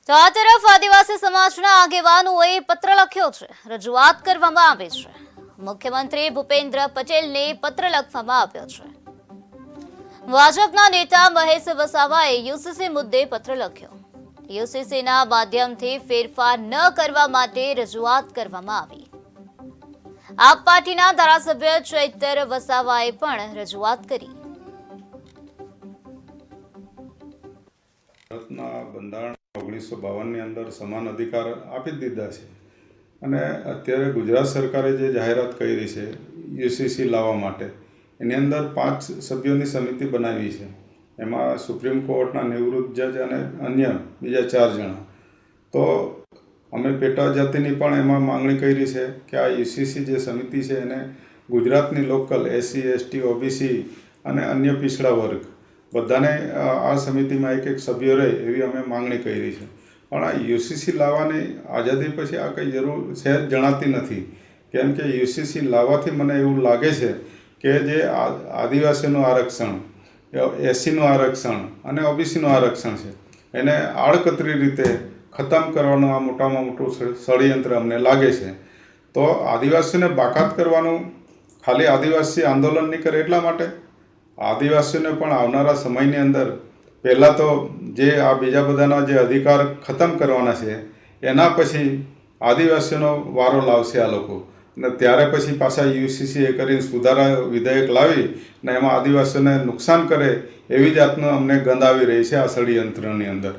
તો આ તરફ આદિવાસી સમાજના આગેવાનોએ પત્ર લખ્યો છે, રજૂઆત કરવામાં આવી છે। મુખ્યમંત્રી ભૂપેન્દ્ર પટેલને પત્ર લખવામાં આવ્યો છે। ભાજપના નેતા મહેશ વસાવાએ યુસીસી મુદ્દે પત્ર લખ્યો। યુસીસીના માધ્યમથી ફેરફાર ન કરવા માટે રજૂઆત કરવામાં આવી। આપ પાર્ટીના ધારાસભ્ય ચૈતર વસાવાએ પણ રજૂઆત કરી। ભારતના બંધારણ 1952ની અંદર સમાન અધિકાર આપી જ દીધા છે અને અત્યારે ગુજરાત સરકારે જે જાહેરાત કરી છે યુસીસી લાવવા માટે એની અંદર 5 સભ્યોની સમિતિ બનાવી છે। એમાં સુપ્રીમ કોર્ટના નિવૃત્ત જજ અને અન્ય બીજા 4 જણા। તો અમે પેટા જાતિની પણ એમાં માંગણી કરી છે કે આ યુસીસી જે સમિતિ છે એને ગુજરાતની લોકલ એસસી એસટી ઓબીસી અને અન્ય પિછડા વર્ગ બધાને આ સમિતિમાં એક સભ્ય રહે એવી અમે માંગણી કરી છે। પણ આ યુસીસી લાવવાની આઝાદી પછી આ કંઈ જરૂર છે જણાતી નથી, કેમ કે યુસીસી લાવવાથી મને એવું લાગે છે કે જે આદિવાસીનું આરક્ષણ, એસસીનું આરક્ષણ અને ઓબીસીનું આરક્ષણ છે એને આડકતરી રીતે ખતમ કરવાનું આ મોટામાં મોટું ષડયંત્ર અમને લાગે છે। તો આદિવાસીને બાકાત કરવાનું ખાલી આદિવાસી આંદોલન નહીં કરે એટલા માટે આદિવાસીઓને પણ આવનારા સમયની અંદર પહેલાં તો જે આ બીજા બધાના જે અધિકાર ખતમ કરવાના છે એના પછી આદિવાસીઓનો વારો લાવશે આ લોકો, અને ત્યારે પછી પાછા યુસીસી એ કરીને સુધારા વિધેયક લાવી ને એમાં આદિવાસીઓને નુકસાન કરે એવી જાતનું અમને ગંધ આવી રહી છે આ ષડયંત્રની અંદર।